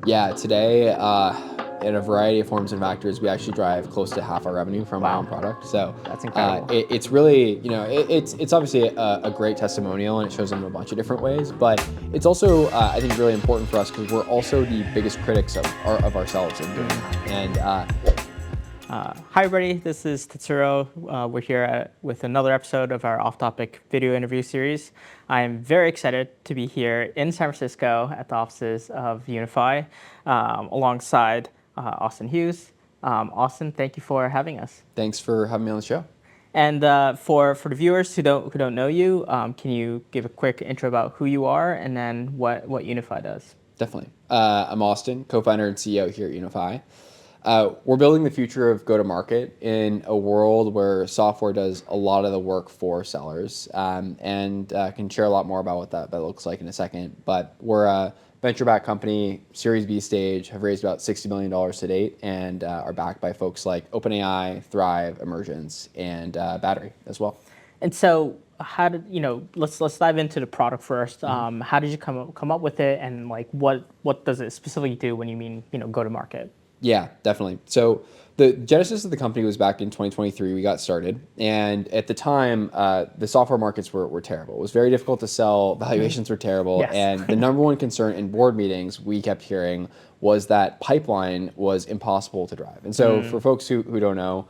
Yeah, today, in a variety of forms and factors, we actually drive close to half our revenue from our own product. So That's incredible. it's really, it's obviously a great testimonial, and it shows them in a bunch of different ways. But it's also, I think, really important for us because we're also the biggest critics of ourselves in doing that. And Hi everybody, this is Tetsuro. We're here with another episode of our off-topic video interview series. I am very excited to be here in San Francisco at the offices of Unify alongside Austin Hughes. Austin, thank you for having us. thanks for having me on the show. And for the viewers who don't know you, can you give a quick intro about who you are and then what Unify does? Definitely. I'm Austin, co-founder and CEO here at Unify. We're building the future of go-to-market in a world where software does a lot of the work for sellers, and can share a lot more about what that looks like in a second. But we're a venture-backed company, Series B stage, have raised about $60 million to date, and are backed by folks like OpenAI, Thrive, Emergence, and Battery as well. And so, how did let's dive into the product first. How did you come up with it, and like what does it specifically do when you mean go to market? Yeah, definitely. So the genesis of the company was back in 2023. We got started, and at the time, the software markets were terrible. It was very difficult to sell. Valuations were terrible, Yes. and the number one concern in board meetings we kept hearing was that pipeline was impossible to drive. And so, for folks who don't know,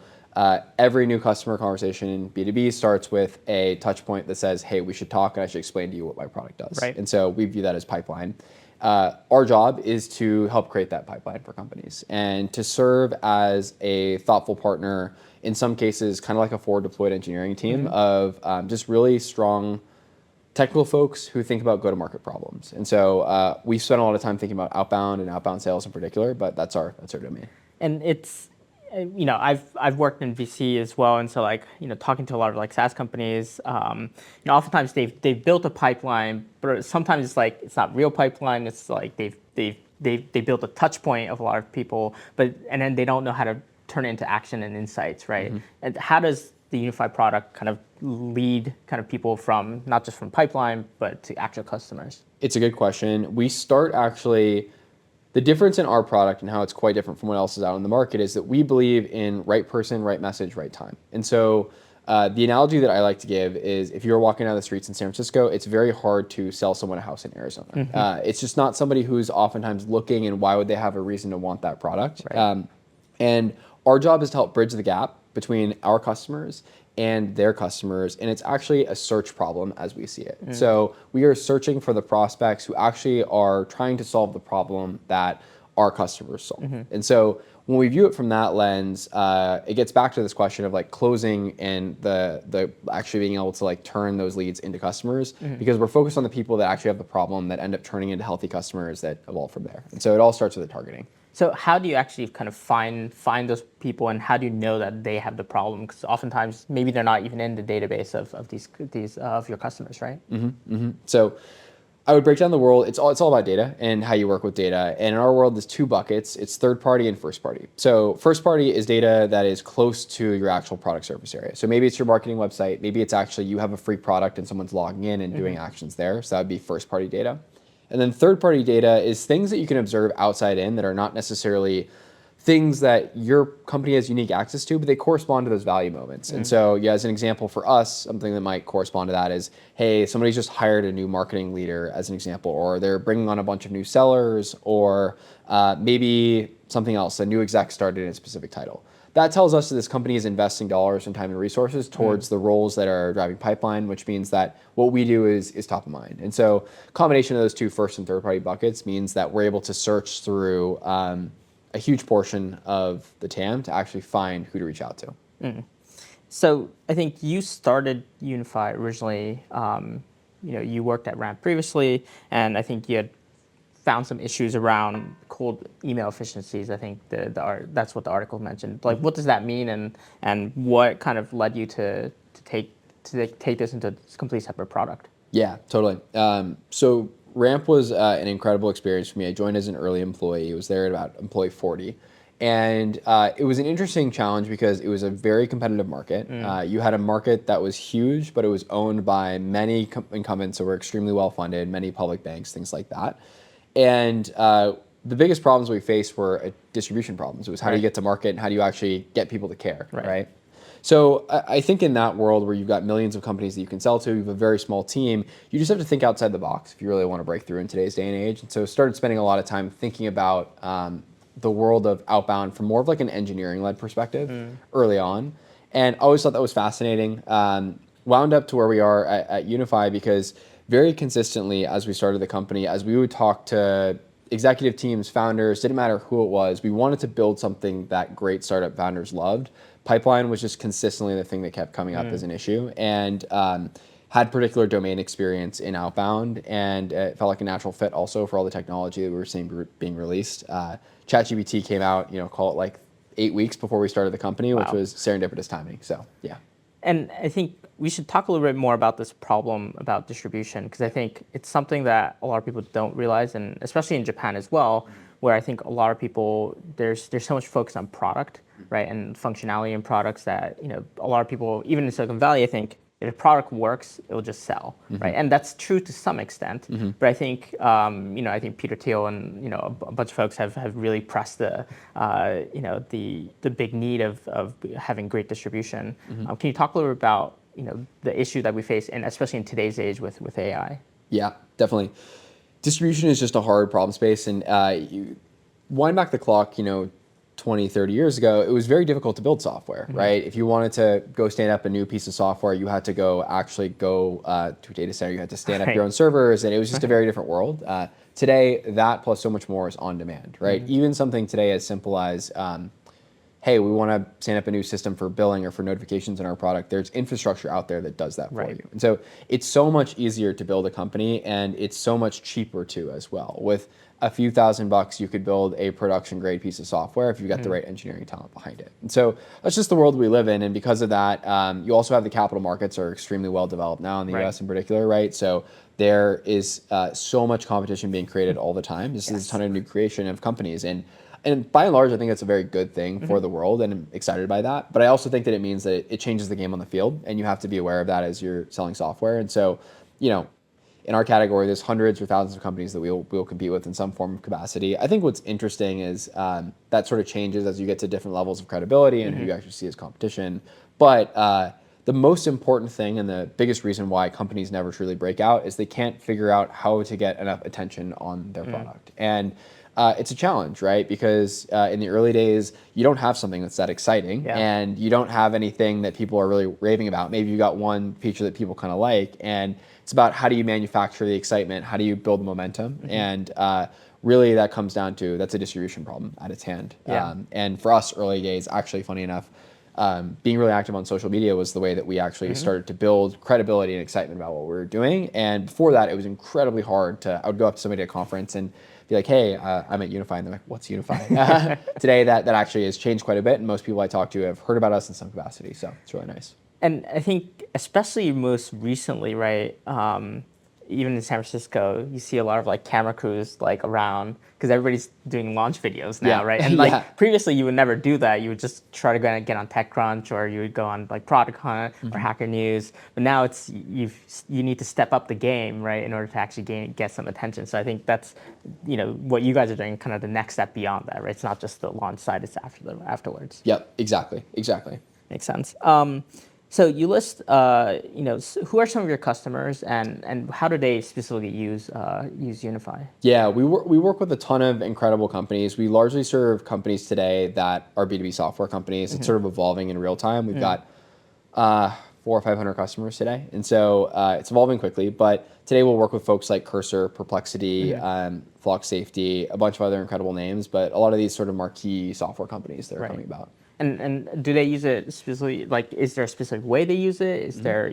every new customer conversation in B2B starts with a touch point that says, "Hey, we should talk, and I should explain to you what my product does." Right. And so we view that as pipeline. Our job is to help create that pipeline for companies and to serve as a thoughtful partner, in some cases, kind of like a forward deployed engineering team of just really strong technical folks who think about go-to-market problems. And so we spent a lot of time thinking about outbound sales in particular, but that's our domain. And it's I've worked in VC as well, and so talking to a lot of SaaS companies, oftentimes they've built a pipeline, but sometimes it's not real pipeline. It's like they built a touch point of a lot of people, and then they don't know how to turn it into action and insights, right? And how does the Unify product kind of lead kind of people from not just from pipeline but to actual customers? It's a good question. We start actually. The difference in our product and how it's quite different from what else is out in the market is that we believe in right person, right message, right time. And so the analogy that I like to give is if you're walking down the streets in San Francisco, it's very hard to sell someone a house in Arizona. It's just not somebody who's oftentimes looking, and why would they have a reason to want that product? Right. And our job is to help bridge the gap between our customers and their customers, and it's actually a search problem as we see it. So we are searching for the prospects who actually are trying to solve the problem that our customers solve. And so when we view it from that lens, it gets back to this question of closing and the actually being able to turn those leads into customers, because we're focused on the people that actually have the problem that end up turning into healthy customers that evolve from there. And so it all starts with the targeting. So how do you actually kind of find those people, and how do you know that they have the problem? Because oftentimes maybe they're not even in the database of these of your customers, right? So I would break down the world. It's all about data and how you work with data. And in our world, there's two buckets. It's third party and first party. So first party is data that is close to your actual product surface area. So maybe it's your marketing website. Maybe it's actually you have a free product and someone's logging in and doing actions there. So that would be first party data. And then third-party data is things that you can observe outside in that are not necessarily things that your company has unique access to, but they correspond to those value moments. And so, as an example for us, something that might correspond to that is, hey, somebody's just hired a new marketing leader, as an example, or they're bringing on a bunch of new sellers, or maybe something else, a new exec started in a specific title. That tells us that this company is investing dollars and time and resources towards the roles that are driving pipeline, which means that what we do is top of mind. And so combination of those two first and third party buckets means that we're able to search through a huge portion of the TAM to actually find who to reach out to. So I think you started Unify originally. You worked at Ramp previously, and I think you had found some issues around cold email efficiencies. I think that's what the article mentioned. Like, what does that mean, and what kind of led you to take this into a complete separate product? Yeah, totally. So Ramp was an incredible experience for me. I joined as an early employee. I was there at about employee 40. And it was an interesting challenge because it was a very competitive market. You had a market that was huge, but it was owned by many incumbents who were extremely well funded, many public banks, things like that. And the biggest problems we faced were distribution problems. It was how do you Right. get to market and how do you actually get people to care, Right. right? So I think in that world where you've got millions of companies that you can sell to, you have a very small team, you just have to think outside the box if you really want to break through in today's day and age. And so started spending a lot of time thinking about the world of outbound from more of like an engineering-led perspective early on. And I always thought that was fascinating. Wound up to where we are at Unify because very consistently as we started the company, as we would talk to executive teams, founders, didn't matter who it was, we wanted to build something that great startup founders loved. Pipeline was just consistently the thing that kept coming up as an issue, and had particular domain experience in outbound, and it felt like a natural fit also for all the technology that we were seeing being released. ChatGPT came out, call it like 8 weeks before we started the company, which Wow. was serendipitous timing. So yeah. And I think we should talk a little bit more about this problem about distribution, because I think it's something that a lot of people don't realize, and especially in Japan as well, where I think a lot of people, there's so much focus on product, right, and functionality in products that, a lot of people, even in Silicon Valley, I think if a product works, it will just sell, right? And that's true to some extent, but I think, I think Peter Thiel and, a bunch of folks have really pressed the big need of having great distribution. Can you talk a little bit about, the issue that we face, and especially in today's age with AI? Yeah, definitely. Distribution is just a hard problem space, and you wind back the clock, 20, 30 years ago, it was very difficult to build software, right? If you wanted to go stand up a new piece of software, you had to go to a data center, you had to stand up Right. your own servers, and it was just a very different world. Today, that plus so much more is on demand, right? Even something today as simple as, hey, we want to stand up a new system for billing or for notifications in our product, there's infrastructure out there that does that for Right. you. And so it's so much easier to build a company, and it's so much cheaper too as well. With a few $1,000s, you could build a production grade piece of software if you got the right engineering talent behind it. And so that's just the world we live in. And because of that, you also have the capital markets are extremely well developed now in the Right. US in particular, right? So there is so much competition being created all the time. There's a ton of new creation of companies. And by and large, I think that's a very good thing for the world, and I'm excited by that. But I also think that it means that it changes the game on the field, and you have to be aware of that as you're selling software. And so, in our category, there's hundreds or thousands of companies that we'll compete with in some form of capacity. I think what's interesting is that sort of changes as you get to different levels of credibility and who you actually see as competition. But the most important thing and the biggest reason why companies never truly break out is they can't figure out how to get enough attention on their product. And it's a challenge, right? Because in the early days, you don't have something that's that exciting, and you don't have anything that people are really raving about. Maybe you got one feature that people kind of like, and it's about how do you manufacture the excitement, how do you build the momentum, and really that comes down to that's a distribution problem at its hand. And for us, early days, actually, funny enough, being really active on social media was the way that we actually started to build credibility and excitement about what we were doing. And before that, it was incredibly hard I would go up to somebody at a conference and be like, hey, I'm at Unify. And they're like, what's Unify? Today, that actually has changed quite a bit. And most people I talk to have heard about us in some capacity. So it's really nice. And I think especially most recently, right, even in San Francisco, you see a lot of like camera crews like around, because everybody's doing launch videos now, Yeah. right? And like Yeah. previously you would never do that. You would just try to get on TechCrunch, or you would go on like Product Hunt or Hacker News. But now you need to step up the game, right, in order to actually get some attention. So I think that's, what you guys are doing, kind of the next step beyond that, right? It's not just the launch side, it's afterwards. Yep, exactly. Makes sense. So you list, who are some of your customers, and how do they specifically use Unify? Yeah, we work with a ton of incredible companies. We largely serve companies today that are B2B software companies. It's sort of evolving in real time. We've got 400 or 500 customers today, and so it's evolving quickly. But today we'll work with folks like Cursor, Perplexity, Flock Safety, a bunch of other incredible names. But a lot of these sort of marquee software companies that are coming about. And do they use it specifically? Like, is there a specific way they use it? Is there,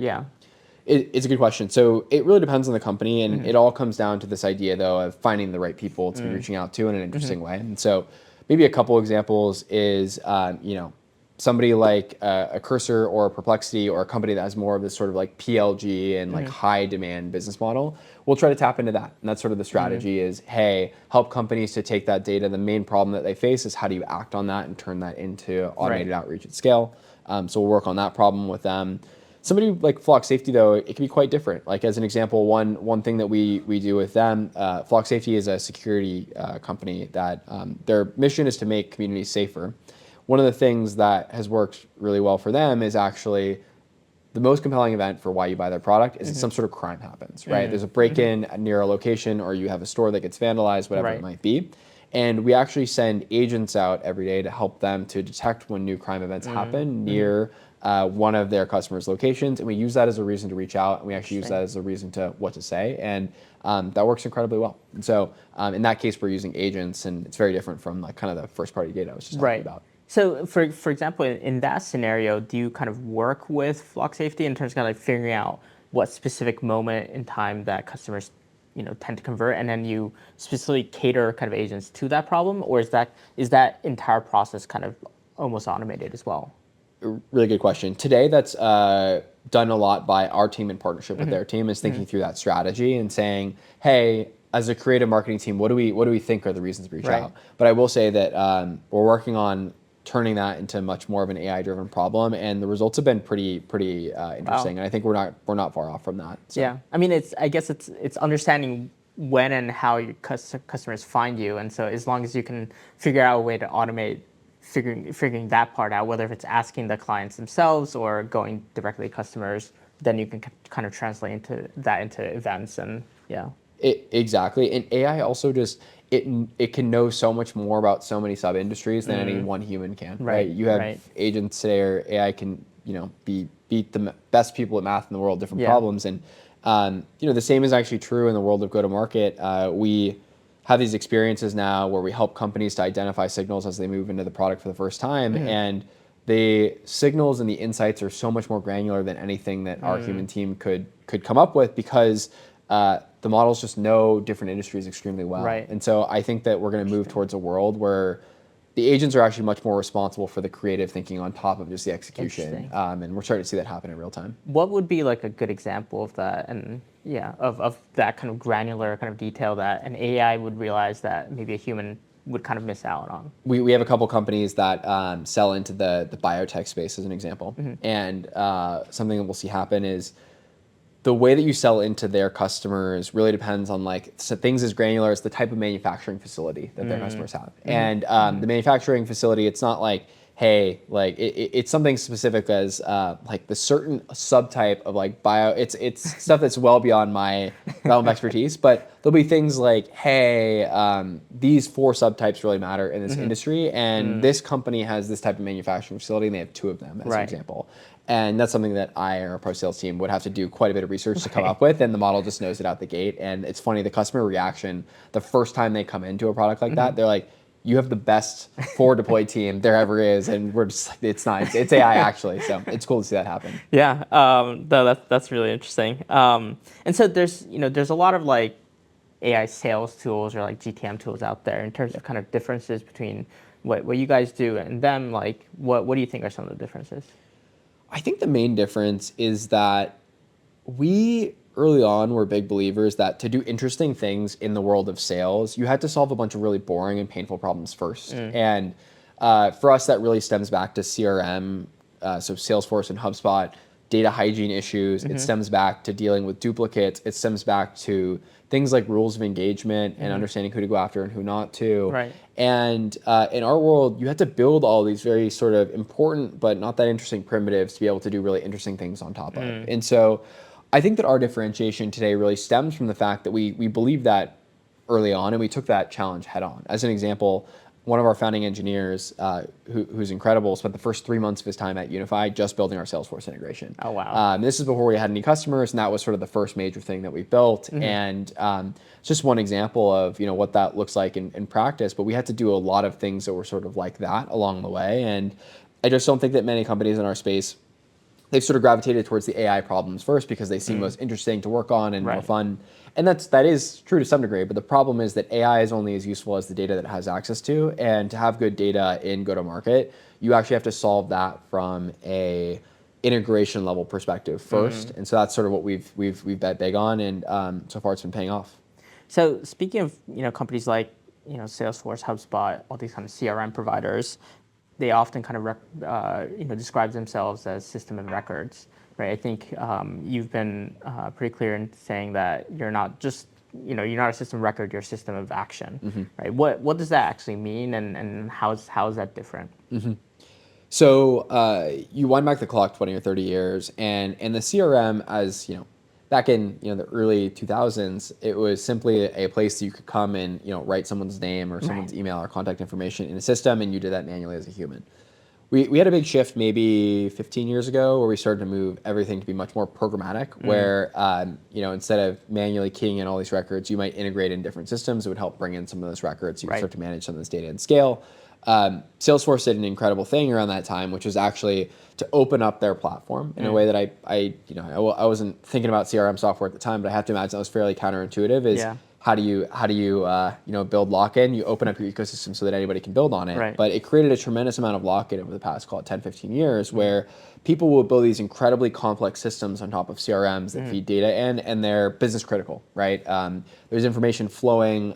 It's a good question. So it really depends on the company, and it all comes down to this idea, though, of finding the right people to be reaching out to in an interesting way. And so maybe a couple examples is, somebody like a Cursor or a Perplexity or a company that has more of this sort of like PLG and like high demand business model. We'll try to tap into that. And that's sort of the strategy is, hey, help companies to take that data. The main problem that they face is how do you act on that and turn that into automated outreach at scale. So we'll work on that problem with them. somebody like Flock Safety, though, it can be quite different. Like as an example, one thing that we do with them, Flock Safety is a security company that their mission is to make communities safer. One of the things that has worked really well for them is actually the most compelling event for why you buy their product is that some sort of crime happens, right? There's a break-in near a location, or you have a store that gets vandalized, whatever it might be. And we actually send agents out every day to help them to detect when new crime events happen near one of their customers' locations. And we use that as a reason to reach out, and we actually use that as a reason to what to say. And that works incredibly well. And so in that case, we're using agents, and it's very different from like kind of the first-party data I was just talking about. So, for example, in that scenario, do you kind of work with Flock Safety in terms of kind of like figuring out what specific moment in time that customers, tend to convert, and then you specifically cater kind of agents to that problem, or is that entire process kind of almost automated as well? Really good question. Today, that's done a lot by our team in partnership with their team, is thinking through that strategy and saying, hey, as a creative marketing team, what do we think are the reasons to reach out? But I will say that we're working on turning that into much more of an AI-driven problem, and the results have been pretty interesting. And I think we're not far off from that. So. Yeah, I mean, I guess it's understanding when and how your customers find you, and so as long as you can figure out a way to automate figuring that part out, whether if it's asking the clients themselves or going directly to customers, then you can kind of translate into events and yeah. Exactly, and AI also just it can know so much more about so many sub industries than any one human can. Right? You have agents today, or AI can beat the best people at math in the world, different problems, and the same is actually true in the world of go to market. We have these experiences now where we help companies to identify signals as they move into the product for the first time, and the signals and the insights are so much more granular than anything that our human team could come up with, because the models just know different industries extremely well. And so I think that we're going to move towards a world where the agents are actually much more responsible for the creative thinking on top of just the execution. And we're starting to see that happen in real time. What would be like a good example of that, and of that kind of granular kind of detail that an AI would realize that maybe a human would kind of miss out on? We have a couple companies that sell into the biotech space as an example. And something that we'll see happen is the way that you sell into their customers really depends on things as granular as the type of manufacturing facility that their customers have. And the manufacturing facility, it's not like, hey, it's something specific as the certain subtype of bio. It's stuff that's well beyond my realm of expertise. But there'll be things like, hey, these 4 subtypes really matter in this industry, and this company has this type of manufacturing facility, and they have 2 of them as an example. And that's something that I or our post-sales team would have to do quite a bit of research to come up with, and the model just knows it out the gate. And it's funny, the customer reaction, the first time they come into a product like that, they're like, you have the best forward deployed team there ever is, and we're just like, it's AI actually. So it's cool to see that happen. Yeah, that's really interesting. And so there's a lot of AI sales tools or GTM tools out there in terms of kind of differences between what you guys do and them. What do you think are some of the differences? I think the main difference is that we early on were big believers that to do interesting things in the world of sales, you had to solve a bunch of really boring and painful problems first. And for us, that really stems back to CRM, so Salesforce and HubSpot, data hygiene issues. It stems back to dealing with duplicates. It stems back to things like rules of engagement and understanding who to go after and who not to. And in our world, you had to build all these very sort of important but not that interesting primitives to be able to do really interesting things on top of. And so I think that our differentiation today really stems from the fact that we believed that early on, and we took that challenge head on. As an example, one of our founding engineers, who's incredible, spent the first 3 months of his time at Unify just building our Salesforce integration. Oh, wow. This is before we had any customers, and that was sort of the first major thing that we built. And it's just one example of what that looks like in practice, but we had to do a lot of things that were sort of like that along the way. And I just don't think that many companies in our space, they've sort of gravitated towards the AI problems first because they seem most interesting to work on and more fun. And that is true to some degree, but the problem is that AI is only as useful as the data that it has access to. And to have good data in go-to-market, you actually have to solve that from a integration level perspective first. And so that's sort of what we've bet big on, and so far it's been paying off. So speaking of companies like Salesforce, HubSpot, all these kind of CRM providers, they often kind of describe themselves as system of records, right? I think you've been pretty clear in saying that you're not just, you're not a system of record, you're a system of action, right? What does that actually mean, and how is that different? So you wind back the clock 20 or 30 years, and the CRM, as back in the early 2000s, it was simply a place that you could come and write someone's name or someone's email or contact information in a system, and you did that manually as a human. We had a big shift maybe 15 years ago where we started to move everything to be much more programmatic, where instead of manually keying in all these records, you might integrate in different systems that would help bring in some of those records. You can start to manage some of this data and scale. Salesforce did an incredible thing around that time, which was actually to open up their platform in a way that I wasn't thinking about CRM software at the time, but I have to imagine that was fairly counterintuitive. How do you build lock-in? You open up your ecosystem so that anybody can build on it. Right. But it created a tremendous amount of lock-in over the past, call it 10, 15 years, where people will build these incredibly complex systems on top of CRMs that feed data in, and they're business critical, right? There's information flowing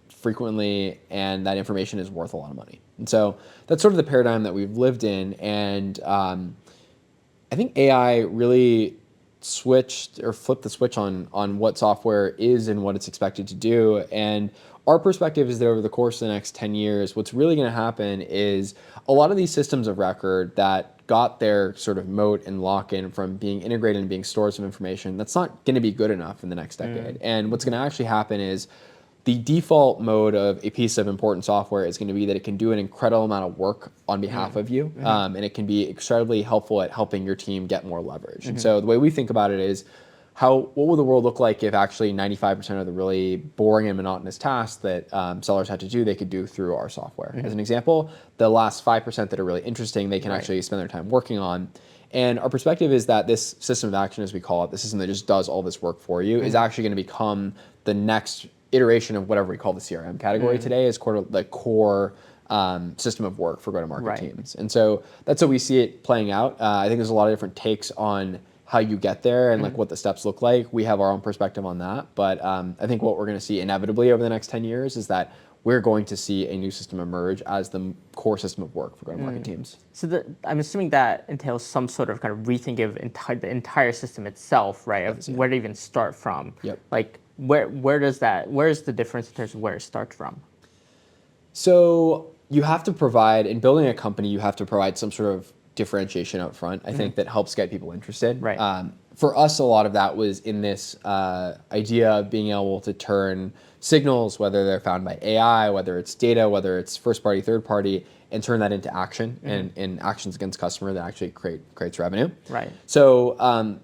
frequently, and that information is worth a lot of money. And so that's sort of the paradigm that we've lived in. And I think AI really switched or flipped the switch on what software is and what it's expected to do. And our perspective is that over the course of the next 10 years, what's really going to happen is a lot of these systems of record that got their sort of moat and lock-in from being integrated and being stores of information, that's not going to be good enough in the next decade. And what's going to actually happen is the default mode of a piece of important software is going to be that it can do an incredible amount of work on behalf of you, and it can be incredibly helpful at helping your team get more leverage. And so the way we think about it is, what would the world look like if actually 95% of the really boring and monotonous tasks that sellers had to do, they could do through our software? As an example, the last 5% that are really interesting, they can actually spend their time working on. And our perspective is that this system of action, as we call it, the system that just does all this work for you, is actually going to become the next iteration of whatever we call the CRM category today, is the core system of work for go-to-market teams. And so that's how we see it playing out. I think there's a lot of different takes on how you get there and what the steps look like. We have our own perspective on that, but I think what we're going to see inevitably over the next 10 years is that we're going to see a new system emerge as the core system of work for go-to-market teams. So I'm assuming that entails some sort of kind of rethink of the entire system itself, right? Of where to even start from. Yep. Like where is the difference in terms of where it starts from? So you have to provide, in building a company, you have to provide some sort of differentiation up front, I think, that helps get people interested. Right. For us, a lot of that was in this idea of being able to turn signals, whether they're found by AI, whether it's data, whether it's first party, third party, and turn that into action and actions against customer that actually creates revenue. Right. So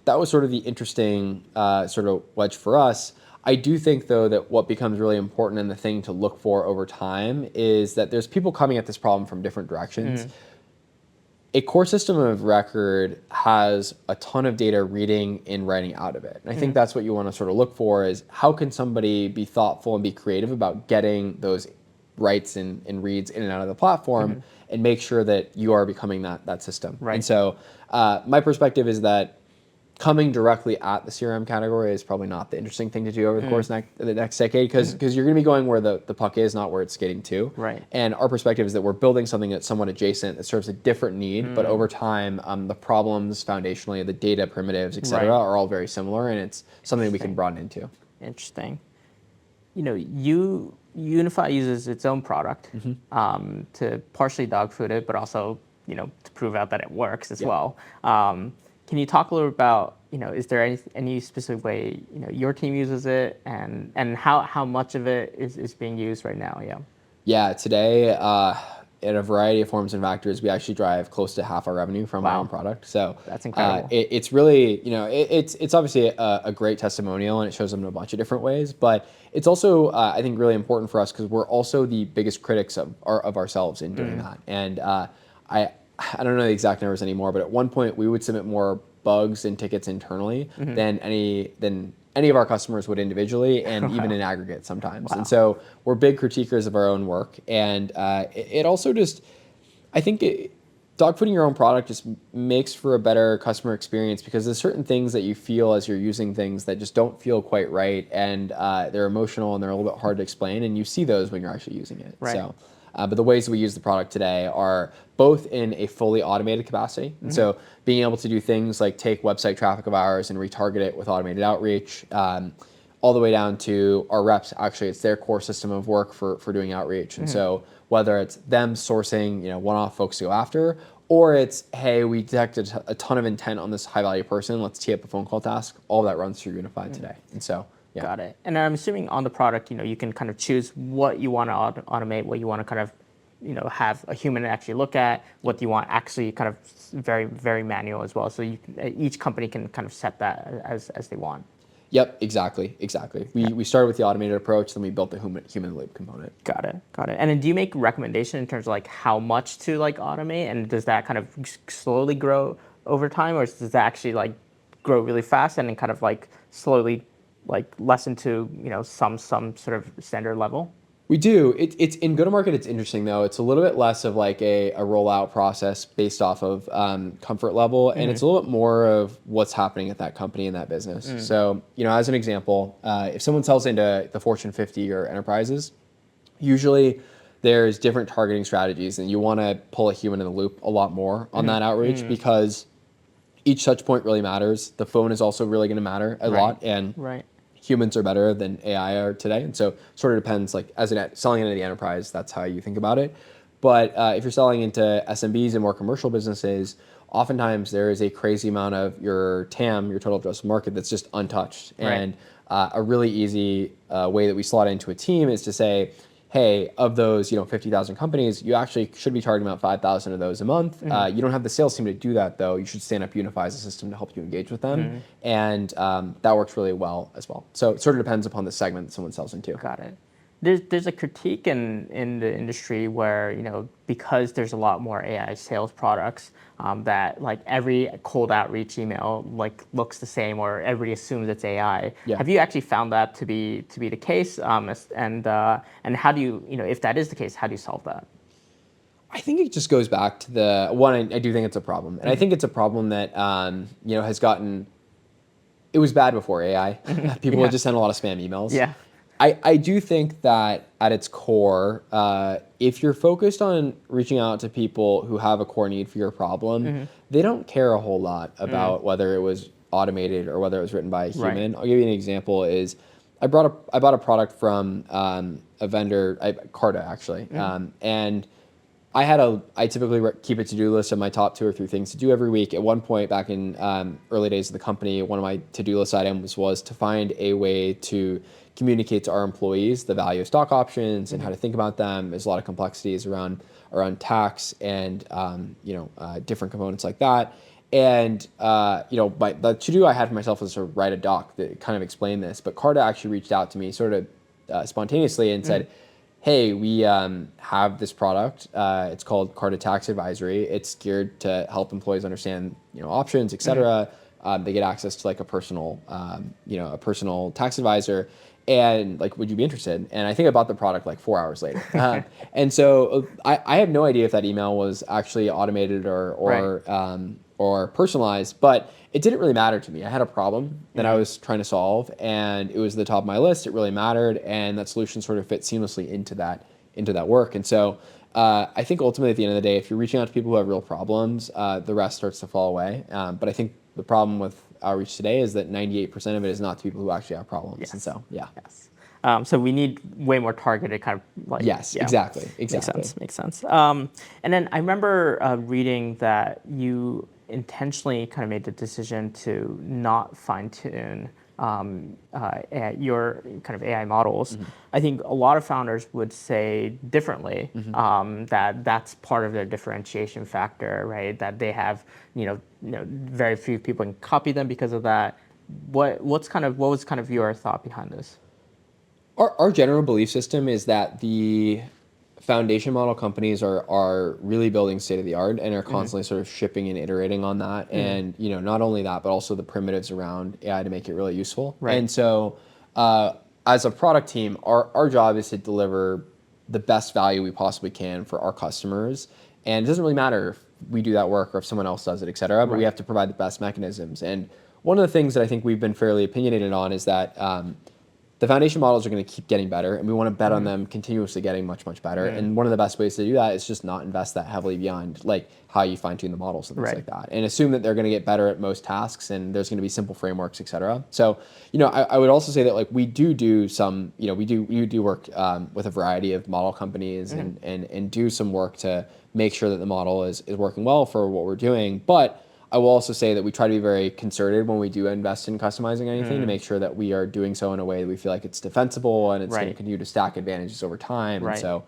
that was sort of the interesting sort of wedge for us. I do think, though, that what becomes really important and the thing to look for over time is that there's people coming at this problem from different directions. A core system of record has a ton of data reading and writing out of it. And I think that's what you want to sort of look for, is how can somebody be thoughtful and be creative about getting those writes and reads in and out of the platform and make sure that you are becoming that system. Right. And so my perspective is that coming directly at the CRM category is probably not the interesting thing to do over the course of the next decade, because you're going to be going where the puck is, not where it's skating to. Right. And our perspective is that we're building something that's somewhat adjacent that serves a different need, but over time, the problems foundationally, the data primitives, et cetera, are all very similar, and it's something we can broaden into. Interesting. Unify uses its own product to partially dog food it, but also to prove out that it works as well. Can you talk a little about, is there any specific way, your team uses it, and how much of it is being used right now? Yeah, today, in a variety of forms and factors, we actually drive close to half our revenue from our own product. So that's incredible. It's really, it's obviously a great testimonial, and it shows them in a bunch of different ways, but it's also, I think, really important for us because we're also the biggest critics of ourselves in doing that. And I don't know the exact numbers anymore, but at one point we would submit more bugs and tickets internally than any of our customers would individually, and even in aggregate sometimes. And so we're big critiquers of our own work, and it also just, I think dogfooding your own product just makes for a better customer experience, because there's certain things that you feel as you're using things that just don't feel quite right, and they're emotional and they're a little bit hard to explain, and you see those when you're actually using it. Right. So But the ways that we use the product today are both in a fully automated capacity. And so being able to do things like take website traffic of ours and retarget it with automated outreach, all the way down to our reps. Actually, it's their core system of work for doing outreach. And so whether it's them sourcing, one-off folks to go after, or it's, hey, we detected a ton of intent on this high-value person, let's tee up a phone call task. All of that runs through Unify today. And so, yeah. Got it. And I'm assuming on the product, you can kind of choose what you want to automate, what you want to kind of, have a human actually look at, what you want actually kind of very, very manual as well. So each company can kind of set that as they want. Yep, exactly. We started with the automated approach, then we built the human loop component. Got it. And then do you make recommendation in terms of like how much to like automate, and does that kind of slowly grow over time, or does that actually like grow really fast and then kind of like slowly like lessen to some sort of standard level? We do. It's in go-to-market. It's interesting though. It's a little bit less of like a rollout process based off of comfort level, and it's a little bit more of what's happening at that company and that business. So, as an example, if someone sells into the Fortune 50 or enterprises, usually there's different targeting strategies, and you want to pull a human in the loop a lot more on that outreach because each touch point really matters. The phone is also really going to matter a lot, and humans are better than AI are today. And so sort of depends, like as selling into the enterprise, that's how you think about it. But if you're selling into SMBs and more commercial businesses, oftentimes there is a crazy amount of your TAM, your total addressable market, that's just untouched. And a really easy way that we slot into a team is to say, hey, of those 50,000 companies, you actually should be targeting about 5,000 of those a month. You don't have the sales team to do that, though. You should stand up Unify as a system to help you engage with them. And that works really well as well. So it sort of depends upon the segment that someone sells into. Got it. There's a critique in the industry where, because there's a lot more AI sales products, that like every cold outreach email like looks the same, or everybody assumes it's AI. Yeah. Have you actually found that to be the case? And how do you, if that is the case, how do you solve that? I think it just goes back to the one. I do think it's a problem, and I think it's a problem that has gotten. It was bad before AI. People would just send a lot of spam emails. Yeah. I do think that at its core, if you're focused on reaching out to people who have a core need for your problem, they don't care a whole lot about whether it was automated or whether it was written by a human. I'll give you an example. I bought a product from a vendor, Carta actually, and I typically keep a to-do list of my top 2 or 3 things to do every week. At one point back in early days of the company, one of my to-do list items was to find a way to communicate to our employees the value of stock options and how to think about them. There's a lot of complexities around tax and different components like that. And the to-do I had for myself was to write a doc that kind of explained this. But Carta actually reached out to me sort of spontaneously and said, hey, we have this product. It's called Carta Tax Advisory. It's geared to help employees understand options, et cetera. They get access to like a personal tax advisor. And like, would you be interested? And I think I bought the product like 4 hours later. And so I have no idea if that email was actually automated or personalized, but it didn't really matter to me. I had a problem that I was trying to solve, and it was at the top of my list. It really mattered, and that solution sort of fit seamlessly into that work. And so I think ultimately at the end of the day, if you're reaching out to people who have real problems, the rest starts to fall away. But I think the problem with outreach today is that 98% of it is not to people who actually have problems. Yes. And so, yeah. Yes. So we need way more targeted kind of like. Yes, yeah. Exactly. Makes sense. And then I remember reading that you intentionally kind of made the decision to not fine tune your kind of AI models. I think a lot of founders would say differently, that that's part of their differentiation factor, right? That they have, very few people can copy them because of that. What was kind of your thought behind this? Our general belief system is that the foundation model companies are really building state of the art and are constantly sort of shipping and iterating on that. And not only that, but also the primitives around AI to make it really useful. Right. And so as a product team, our job is to deliver the best value we possibly can for our customers. And it doesn't really matter if we do that work or if someone else does it, et cetera, but we have to provide the best mechanisms. And one of the things that I think we've been fairly opinionated on is that the foundation models are going to keep getting better, and we want to bet on them continuously getting much, much better. And one of the best ways to do that is just not invest that heavily beyond like how you fine tune the models and things like that, and assume that they're going to get better at most tasks, and there's going to be simple frameworks, et cetera. So, I would also say that like we do some, we do work with a variety of model companies and do some work to make sure that the model is working well for what we're doing, but I will also say that we try to be very concerted when we do invest in customizing anything to make sure that we are doing so in a way that we feel like it's defensible and it's going to continue to stack advantages over time. And so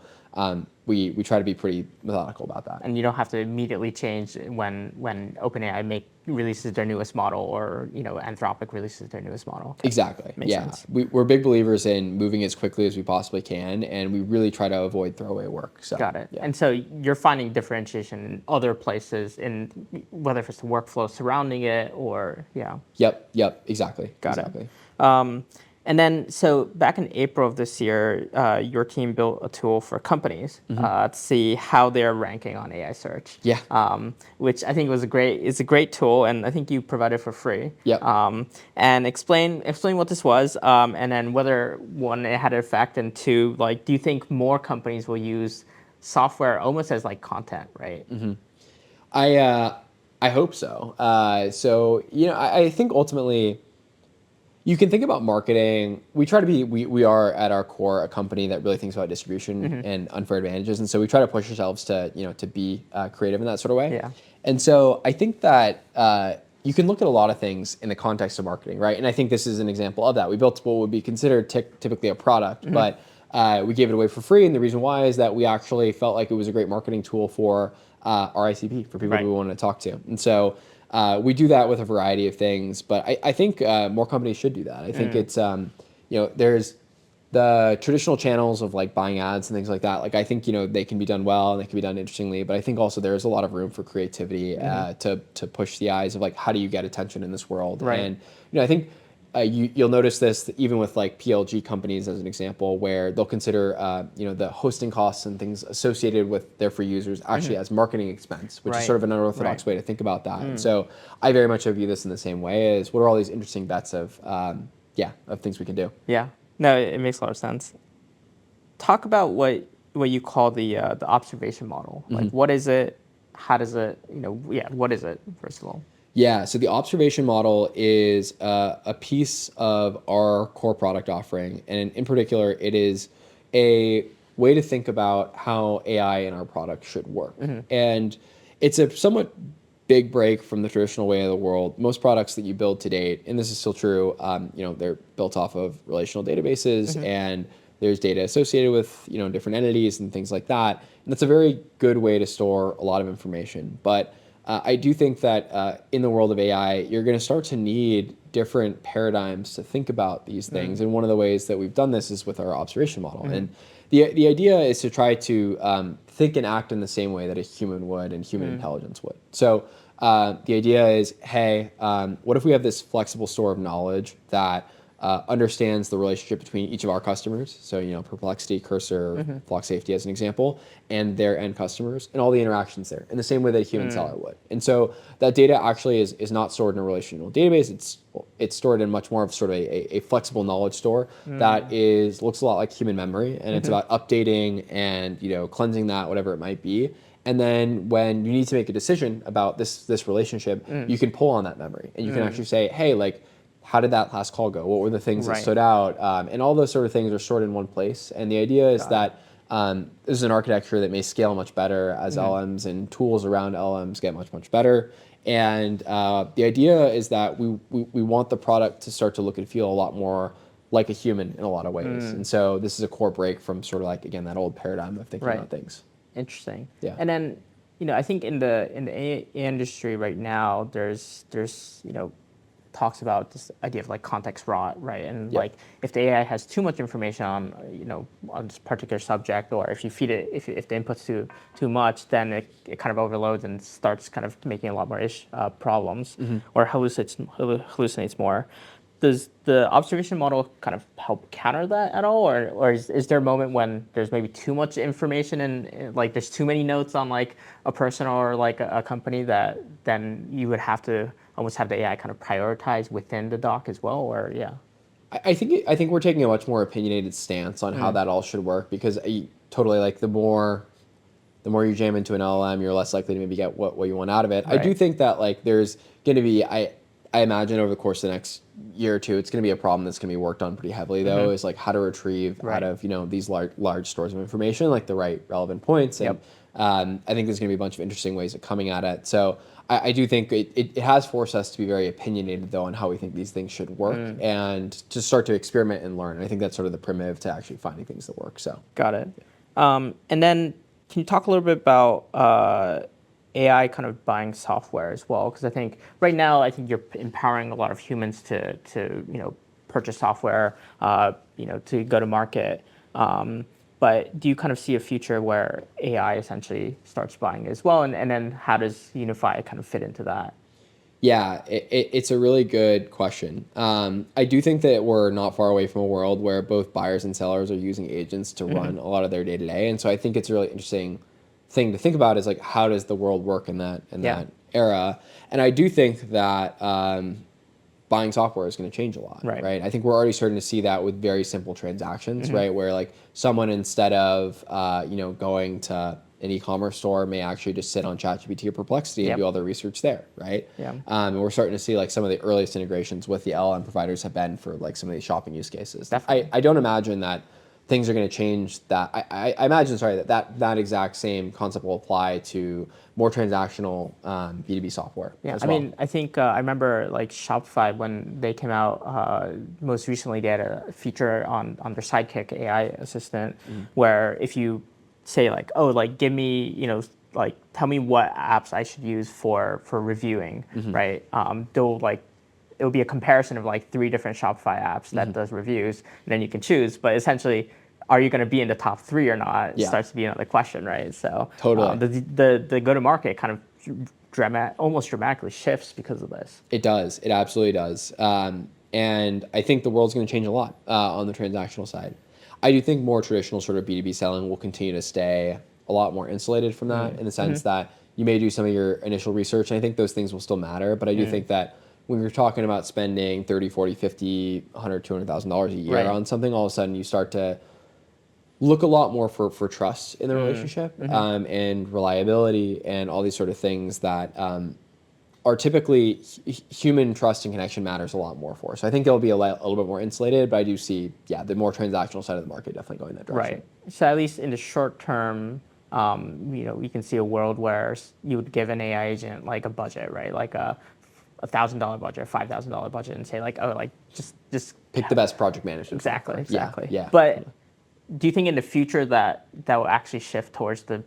we try to be pretty methodical about that. And you don't have to immediately change when OpenAI releases their newest model, or Anthropic releases their newest model. Okay. Exactly. Makes sense. We're big believers in moving as quickly as we possibly can, and we really try to avoid throwaway work. So, got it. Yeah. And so you're finding differentiation in other places, in whether it's the workflow surrounding it or Yep. Exactly. Got exactly. it. And then, so back in April of this year, your team built a tool for companies to see how they're ranking on AI search. Yeah. Which I think is a great tool, and I think you provided for free. Yep. And explain what this was, and then whether one, it had an effect, and two, like, do you think more companies will use software almost as like content, right? I hope so. I think ultimately, you can think about marketing. We are at our core a company that really thinks about distribution and unfair advantages, and so we try to push ourselves to to be creative in that sort of way. Yeah. And so I think that you can look at a lot of things in the context of marketing, right? And I think this is an example of that. We built what would be considered typically a product, but we gave it away for free, and the reason why is that we actually felt like it was a great marketing tool for our ICP, for people who we wanted to talk to, and so. We do that with a variety of things, but I think more companies should do that. I think it's, there's the traditional channels of like buying ads and things like that. Like I think, they can be done well and they can be done interestingly, but I think also there's a lot of room for creativity to push the eyes of like, how do you get attention in this world? Right. And, I think you'll notice this even with like PLG companies as an example, where they'll consider the hosting costs and things associated with their free users actually as marketing expense, which is sort of an unorthodox way to think about that. And so I very much view this in the same way as what are all these interesting bets of things we can do. Yeah, no, it makes a lot of sense. Talk about what you call the observation model. Like, what is it? How does it? What is it first of all? Yeah, so the observation model is a piece of our core product offering, and in particular, it is a way to think about how AI in our product should work. And it's a somewhat big break from the traditional way of the world. Most products that you build to date, and this is still true, they're built off of relational databases, and there's data associated with different entities and things like that. And that's a very good way to store a lot of information, but I do think that in the world of AI, you're going to start to need different paradigms to think about these things. And one of the ways that we've done this is with our observation model. And the idea is to try to think and act in the same way that a human would and human intelligence would. So the idea is, hey, what if we have this flexible store of knowledge that understands the relationship between each of our customers, so Perplexity, Cursor, Flock Safety as an example, and their end customers, and all the interactions there, in the same way that a human seller would. And so that data actually is not stored in a relational database. It's stored in much more of sort of a flexible knowledge store that looks a lot like human memory, and it's about updating and cleansing that, whatever it might be. And then when you need to make a decision about this relationship, you can pull on that memory, and you can actually say, hey, like, how did that last call go? What were the things that stood out? And all those sort of things are stored in one place. And the idea is that this is an architecture that may scale much better as LMs and tools around LMs get much, much better. And the idea is that we want the product to start to look and feel a lot more like a human in a lot of ways. And so this is a core break from sort of like, again, that old paradigm of thinking about things. Interesting. Yeah. And then, I think in the AI industry right now, there's talks about this idea of like context rot, right? And like if the AI has too much information on this particular subject, or if you feed it, if the input's too much, then it kind of overloads and starts kind of making a lot more problems, or hallucinates more. Does the observation model kind of help counter that at all, or is there a moment when there's maybe too much information and like there's too many notes on like a person or like a company that then you would have to almost have the AI kind of prioritize within the doc as well, or I think we're taking a much more opinionated stance on how that all should work because totally like the more you jam into an LLM, you're less likely to maybe get what you want out of it. Right. I do think that like there's going to be I imagine over the course of the next year or two, it's going to be a problem that's going to be worked on pretty heavily though, is like how to retrieve out of these large stores of information like the right relevant points. And I think there's going to be a bunch of interesting ways of coming at it. So I do think it has forced us to be very opinionated though on how we think these things should work and to start to experiment and learn. And I think that's sort of the primitive to actually finding things that work. So got it. And then can you talk a little bit about AI kind of buying software as well? Because I think right now, I think you're empowering a lot of humans to purchase software, to go to market. But do you kind of see a future where AI essentially starts buying as well? And then how does Unify kind of fit into that? Yeah, it's a really good question. I do think that we're not far away from a world where both buyers and sellers are using agents to run a lot of their day to day, and so I think it's a really interesting thing to think about is like how does the world work in that era? And I do think that buying software is going to change a lot, right? I think we're already starting to see that with very simple transactions, right? Where like someone instead of going to an e-commerce store may actually just sit on ChatGPT or Perplexity and do all their research there, right? And we're starting to see like some of the earliest integrations with the LLM providers have been for like some of these shopping use cases. I don't imagine that things are going to change that. I imagine, that exact same concept will apply to more transactional B2B software as well. I mean, I think I remember like Shopify when they came out most recently, they had a feature on their Sidekick AI assistant where if you say like, oh, like give me, like tell me what apps I should use for reviewing, right? It will be a comparison of like 3 different Shopify apps that does reviews, and then you can choose. But essentially, are you going to be in the top 3 or not? It starts to be another question, right? So the go-to-market kind of almost dramatically shifts because of this. It does. It absolutely does. And I think the world's going to change a lot on the transactional side. I do think more traditional sort of B2B selling will continue to stay a lot more insulated from that in the sense that you may do some of your initial research, and I think those things will still matter, but I do think that when you're talking about spending 30, 40, 50, 100, $200,000 a year on something, all of a sudden you start to look a lot more for trust in the relationship and reliability and all these sort of things that are typically human trust and connection matters a lot more for. So I think it'll be a little bit more insulated, but I do see, the more transactional side of the market definitely going that direction. Right. So at least in the short term, we can see a world where you would give an AI agent like a budget, right? Like a $1,000 budget, $5,000 budget, and say like, oh, like just pick the best project management. Exactly. Yeah. But do you think in the future that will actually shift towards the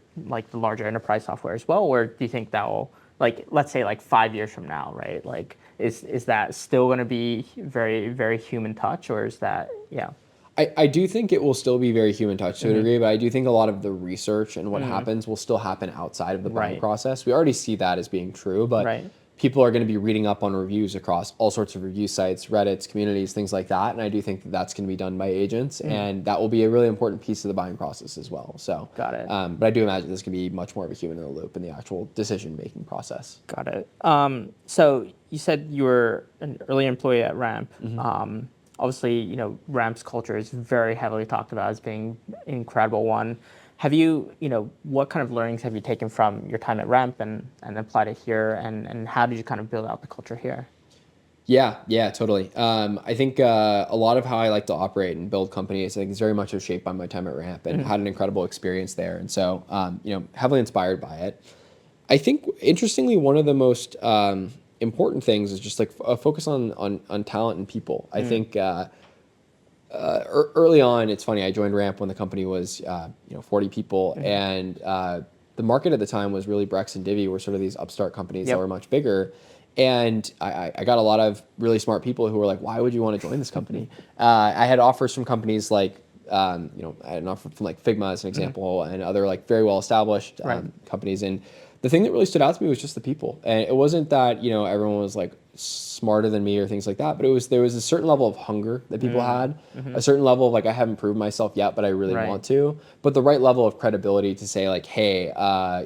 larger enterprise software as well, or do you think that will, like, let's say like 5 years from now, right? Like, is that still going to be very, very human touch, or is that, I do think it will still be very human touch to a degree, but I do think a lot of the research and what happens will still happen outside of the buying process. We already see that as being true, but people are going to be reading up on reviews across all sorts of review sites, Reddits, communities, things like that. And I do think that that's going to be done by agents, and that will be a really important piece of the buying process as well. So, got it. But I do imagine this can be much more of a human in the loop in the actual decision-making process. Got it. So you said you were an early employee at Ramp. Obviously, Ramp's culture is very heavily talked about as being an incredible one. Have you, what kind of learnings have you taken from your time at Ramp and applied it here, and how did you kind of build out the culture here? Yeah, totally. I think a lot of how I like to operate and build companies, I think, is very much shaped by my time at Ramp and had an incredible experience there. And so, heavily inspired by it. I think, interestingly, one of the most important things is just like a focus on talent and people. I think early on, it's funny, I joined Ramp when the company was 40 people, and the market at the time was really Brex and Divvy were sort of these upstart companies that were much bigger. And I got a lot of really smart people who were like, why would you want to join this company? I had offers from companies like, I had an offer from like Figma as an example, and other like very well established companies. And the thing that really stood out to me was just the people. And it wasn't that, everyone was like smarter than me or things like that, but there was a certain level of hunger that people had, a certain level of like, I haven't proved myself yet, but I really want to, but the right level of credibility to say like, hey,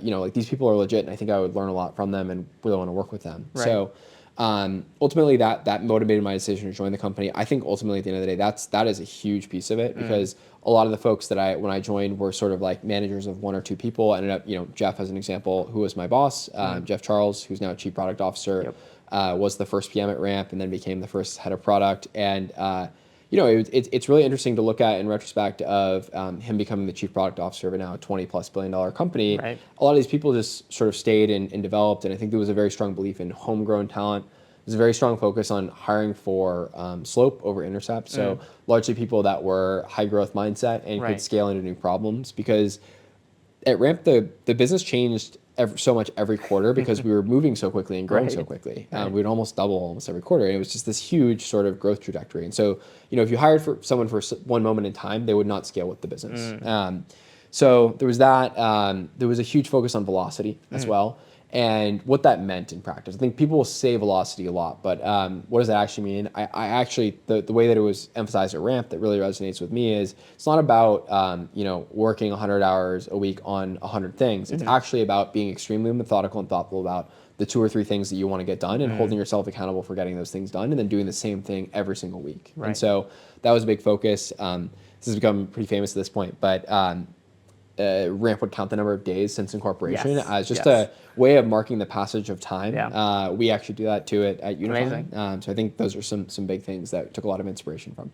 like these people are legit and I think I would learn a lot from them and really want to work with them. So Ultimately, that motivated my decision to join the company. I think ultimately at the end of the day, that is a huge piece of it because a lot of the folks that when I joined were sort of like managers of one or two people. I ended up, Jeff as an example, who was my boss, Jeff Charles, who's now Chief Product Officer, was the first PM at Ramp and then became the first head of product. And it's really interesting to look at in retrospect of him becoming the chief product officer of a now $20+ billion company. Right. A lot of these people just sort of stayed and developed, and I think there was a very strong belief in homegrown talent. There's a very strong focus on hiring for slope over intercept. So largely people that were high growth mindset and could scale into new problems, because at Ramp, the business changed so much every quarter because we were moving so quickly and growing so quickly. We would almost double almost every quarter. And it was just this huge sort of growth trajectory. And so, if you hired for someone for one moment in time, they would not scale with the business. So there was that. There was a huge focus on velocity as well. And what that meant in practice. I think people will say velocity a lot, but what does that actually mean? I actually, the way that it was emphasized at Ramp that really resonates with me is it's not about working 100 hours a week on 100 things. It's actually about being extremely methodical and thoughtful about the 2 or 3 things that you want to get done and holding yourself accountable for getting those things done and then doing the same thing every single week. And so that was a big focus. This has become pretty famous at this point, but Ramp would count the number of days since incorporation as just a way of marking the passage of time. We actually do that too at Unify. So I think those are some big things that took a lot of inspiration from.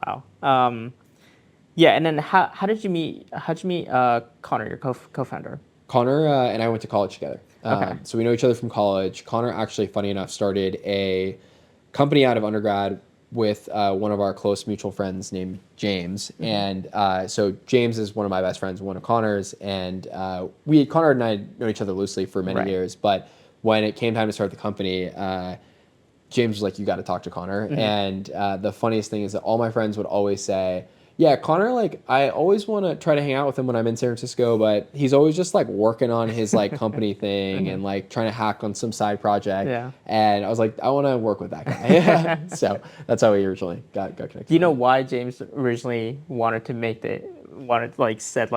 Wow. And then how did you meet? How'd you meet Connor, your co-founder? Connor and I went to college together. So we know each other from college. Connor actually, funny enough, started a company out of undergrad with one of our close mutual friends named James. And so James is one of my best friends, one of Connor's. And Connor and I know each other loosely for many years. But when it came time to start the company, James was like, you got to talk to Connor. And the funniest thing is that all my friends would always say, yeah, Connor, like, I always want to try to hang out with him when I'm in San Francisco, but he's always just like working on his like company thing and like trying to hack on some side project. And I was like, I want to work with that guy. So that's how we originally got connected. Do you know why James originally wanted to said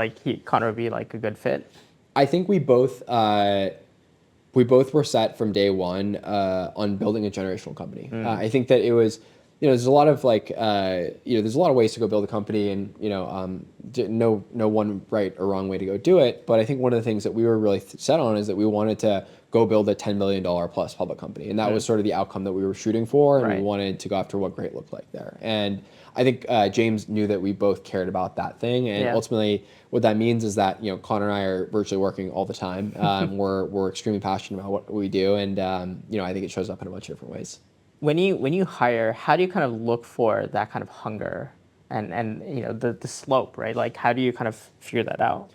Connor would be like a good fit? I think we both were set from day one on building a generational company. I think that it was, there's a lot of there's a lot of ways to go build a company, and no one right or wrong way to go do it. But I think one of the things that we were really set on is that we wanted to go build a $10 million plus public company, and that was sort of the outcome that we were shooting for, and we wanted to go after what great looked like there. And I think James knew that we both cared about that thing, and ultimately what that means is that Connor and I are virtually working all the time. We're extremely passionate about what we do, and I think it shows up in a bunch of different ways. When you hire, how do you kind of look for that kind of hunger and the slope, right? Like, how do you kind of figure that out?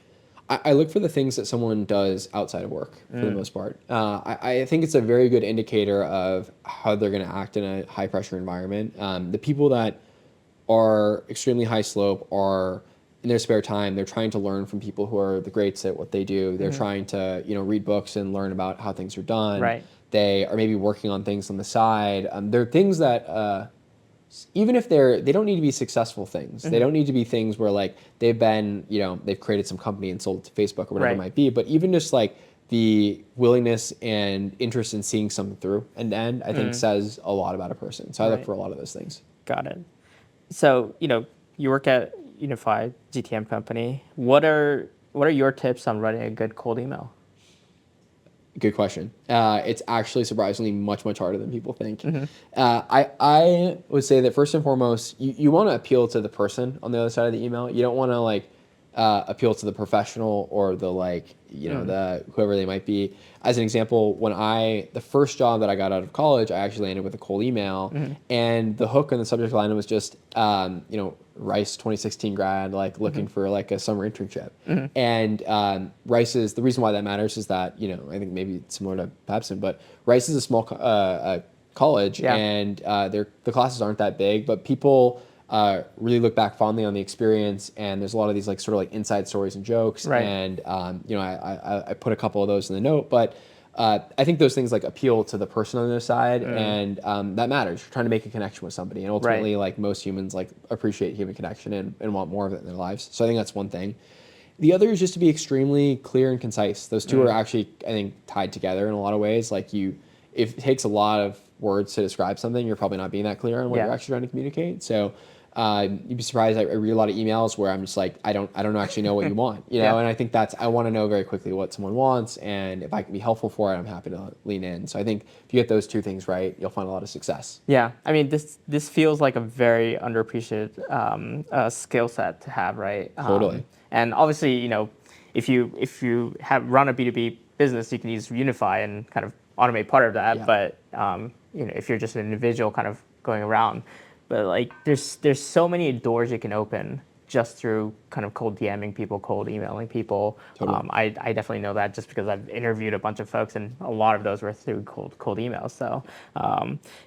I look for the things that someone does outside of work for the most part. I think it's a very good indicator of how they're going to act in a high pressure environment. The people that are extremely high slope are in their spare time, they're trying to learn from people who are the greats at what they do. They're trying to read books and learn about how things are done. They are maybe working on things on the side. They're things that even if they don't need to be successful things. They don't need to be things where like they've been, they've created some company and sold it to Facebook or whatever it might be. But even just like the willingness and interest in seeing something through and end, I think says a lot about a person. So I look for a lot of those things. Got it. So, you work at Unify GTM company. What are your tips on writing a good cold email? Good question. It's actually surprisingly much harder than people think. I would say that first and foremost, you want to appeal to the person on the other side of the email. You don't want to appeal to the professional or the the whoever they might be. As an example, when the first job that I got out of college, I actually landed with a cold email, and the hook and the subject line was just Rice 2016 grad, looking for a summer internship. And Rice is, the reason why that matters is that, I think maybe it's similar to Babson, but Rice is a small college, and the classes aren't that big, but people really look back fondly on the experience, and there's a lot of these inside stories and jokes, and I put a couple of those in the note, but I think those things appeal to the person on the other side, and that matters. You're trying to make a connection with somebody, and ultimately, most humans appreciate human connection and want more of it in their lives. So I think that's one thing. The other is just to be extremely clear and concise. Those two are actually, I think, tied together in a lot of ways. It takes a lot of words to describe something, you're probably not being that clear on what Yeah. you're actually trying to communicate. So you'd be surprised. I read a lot of emails where I'm just like, I don't actually know what you want, you know. Yeah. And I think I want to know very quickly what someone wants, and if I can be helpful for it, I'm happy to lean in. So I think if you get those two things right, you'll find a lot of success. Yeah, I mean, this feels like a very underappreciated skill set to have, right? Totally. And obviously, you know, if you have run a B2B business, you can use Unify and kind of automate part of that. Yeah. But you know, if you're just an individual kind of going around, but like there's so many doors you can open just through kind of cold DMing people, cold emailing people. Totally. I definitely know that just because I've interviewed a bunch of folks, and a lot of those were through cold emails. So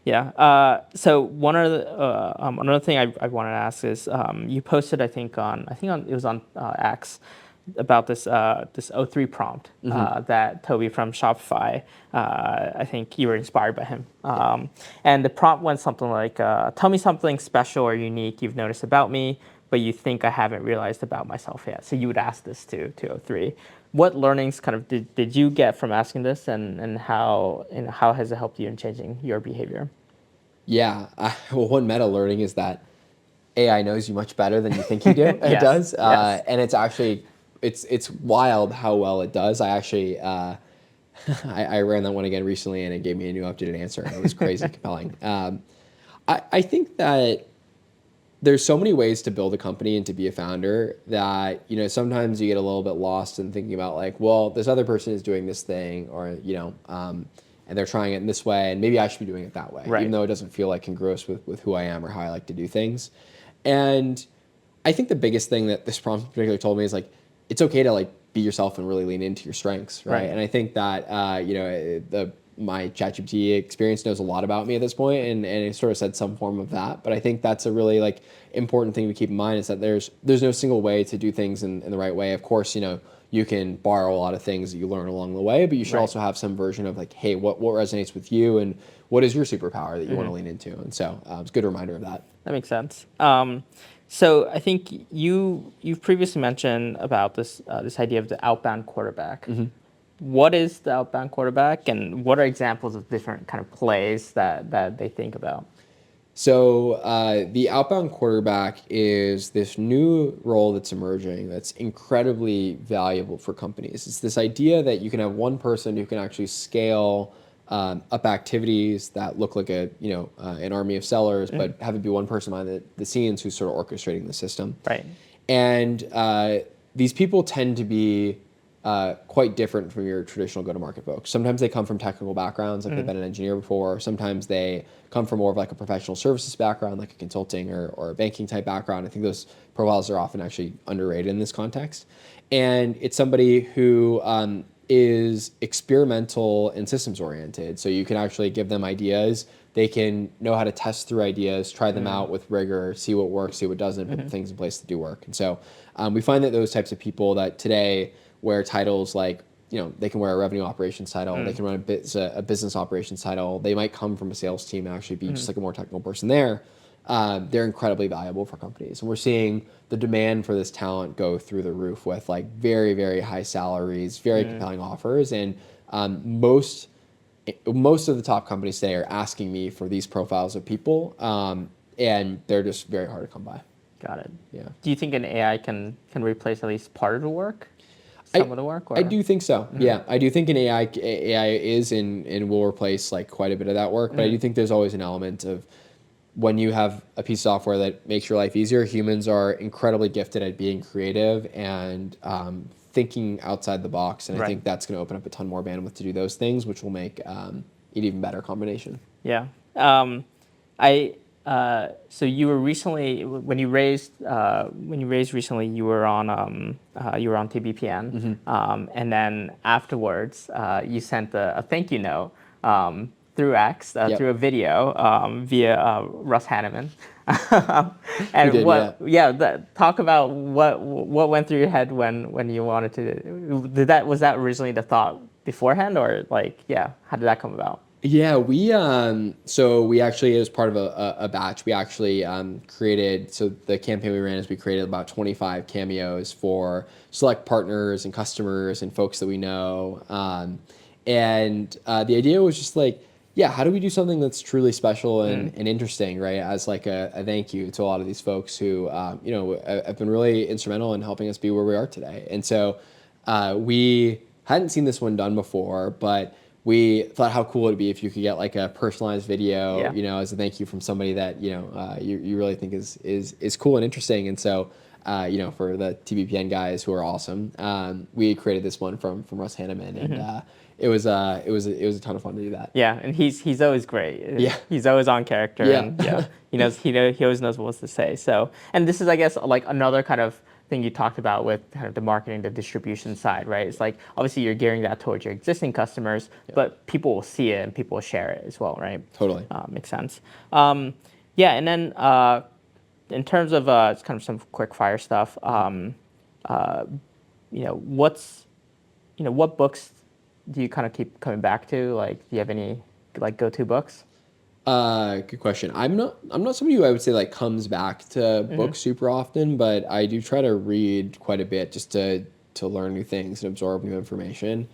yeah. So another thing I wanted to ask is you posted it was on X about this O3 prompt that Toby from Shopify. I think you were inspired by him. And the prompt went something like, "Tell me something special or unique you've noticed about me, but you think I haven't realized about myself yet." So you would ask this to O3. What learnings kind of did you get from asking this, and how has it helped you in changing your behavior? Yeah. Well, one meta learning is that AI knows you much better than you think you do. It Yes, does, yes. and it's actually it's wild how well it does. I actually I ran that one again recently, and it gave me a new updated answer. And it was crazy compelling. I think that there's so many ways to build a company and to be a founder that, you know, sometimes you get a little bit lost in thinking about like, well, this other person is doing this thing, or, you know, and they're trying it in this way, and maybe I should be doing it that way, Right. even though it doesn't feel like congruous with who I am or how I like to do things. And I think the biggest thing that this prompt particularly told me is like, it's okay to like be yourself and really lean into your strengths, right? Right. And I think that you know, my ChatGPT experience knows a lot about me at this point, and it sort of said some form of that. But I think that's a really like important thing to keep in mind, is that there's no single way to do things in the right way. Of course, you know, you can borrow a lot of things that you learn along the way, but you should Right. also have some version of like, hey, what resonates with you, and what is your superpower that you want to lean into? And so it's a good reminder of that. That makes sense. So I think you've previously mentioned about this idea of the outbound quarterback. What is the outbound quarterback, and what are examples of different kind of plays that they think about? So the outbound quarterback is this new role that's emerging that's incredibly valuable for companies. It's this idea that you can have one person who can actually scale up activities that look like an army of sellers, but have it be one person behind the scenes who's sort of orchestrating the system. Right. And these people tend to be quite different from your traditional go-to-market folks. Sometimes they come from technical backgrounds, like they've been an engineer before. Sometimes they come from more of like a professional services background, like a consulting or a banking type background. I think those profiles are often actually underrated in this context. And it's somebody who is experimental and systems oriented. So you can actually give them ideas. They can know how to test through ideas, try them out with rigor, see what works, see what doesn't, put the things in place to do work. And so we find that those types of people that today wear titles like, you know, they can wear a revenue operations title, they can run a business operations title, they might come from a sales team and actually be just like a more technical person there. They're incredibly valuable for companies. And we're seeing the demand for this talent go through the roof with like very, very high salaries, very compelling offers. And most of the top companies today are asking me for these profiles of people, and they're just very hard to come by. Got it. Yeah. Do you think an AI can replace at least part of the work? Some of the work? Or? I do think so. Yeah, I do think AI is and will replace like quite a bit of that work. But I do think there's always an element of when you have a piece of software that makes your life easier. Humans are incredibly gifted at being creative and thinking outside the box, and I think that's going to open up a ton more bandwidth to do those things, which will make it an even better combination. Yeah. So you were recently when you raised recently, you were on TBPN, and then afterwards you sent a thank you note through X through a video via Russ Hanneman. And did, talk about what went through your head when you wanted to. Was that originally the thought beforehand, or how did that come about? Yeah, we actually, as part of a batch, we actually created, so the campaign we ran is we created about 25 cameos for select partners and customers and folks that we know. And the idea was just like, yeah, how do we do something that's truly special and interesting, right? As like a thank you to a lot of these folks who, have been really instrumental in helping us be where we are today. And so we hadn't seen this one done before, but we thought how cool it'd be if you could get like a personalized video, Yeah. as a thank you from somebody that, you really think is cool and interesting. And so, for the TBPN guys who are awesome, we created this one from Russ Hanneman, and it was a ton of fun to do that. Yeah, and he's always great. Yeah. He's always on character, Yeah. and he always knows what to say. So, and this is, I guess, like another kind of thing you talked about with kind of the marketing, the distribution side, right? It's like obviously you're gearing that towards your existing customers, but people will see it and people will share it as well, right? Totally. Makes sense. Yeah, and then in terms of it's kind of some quick fire stuff. What books do you kind of keep coming back to? Like, do you have any like go-to books? Good question. I'm not somebody who I would say like comes back to books super often, but I do try to read quite a bit just to learn new things and absorb new information.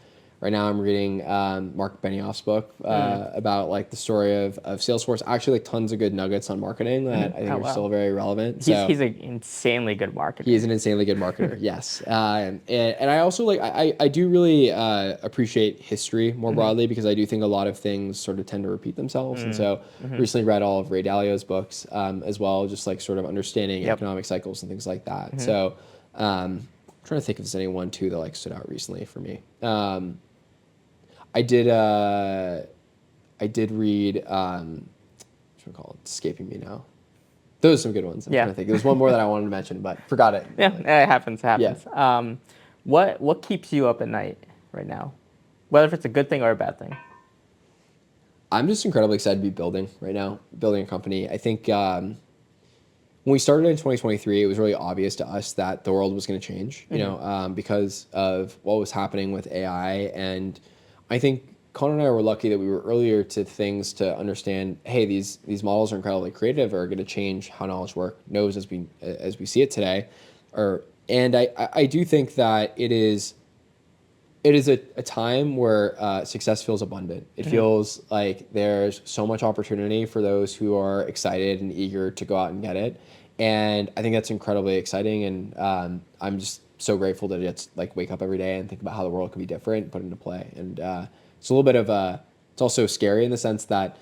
Right now I'm reading Mark Benioff's book about like the story of Salesforce. Actually, like tons of good nuggets on marketing that I think are still very relevant. He's an insanely good marketer. He is an insanely good marketer, yes. And I also like I do really appreciate history more broadly, because I do think a lot of things sort of tend to repeat themselves. And so recently read all of Ray Dalio's books as well, just like sort of understanding economic cycles and things like that. So I'm trying to think if there's any one too that like stood out recently for me. I did read what should I call it? It's escaping me now. Those are some good ones. I'm trying to think. There's one more that I wanted to mention, but forgot it. Yeah, it happens. Yeah. What keeps you up at night right now? Whether it's a good thing or a bad thing. I'm just incredibly excited to be building right now, building a company. I think when we started in 2023, it was really obvious to us that the world was going to change, because of what was happening with AI. And I think Connor and I were lucky that we were earlier to things to understand, hey, these models are incredibly creative, are going to change how knowledge work knows as we see it today. And I do think that it is a time where success feels abundant. It feels like there's so much opportunity for those who are excited and eager to go out and get it. And I think that's incredibly exciting. And I'm just so grateful to just like wake up every day and think about how the world could be different, put into play. And it's a little bit of it's also scary in the sense that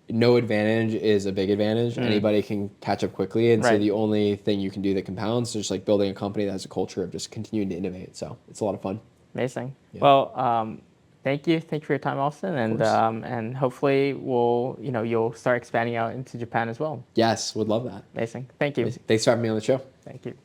no advantage is a big advantage. Anybody can catch up quickly. And so the only thing you can do that compounds is just like building a company that has a culture of just continuing to innovate. So it's a lot of fun. Amazing. Yeah. Well, thank you for your time, Austin, and hopefully you'll start expanding out into Japan as well. Yes, would love that. Amazing. Thank you. Thanks for having me on the show. Thank you.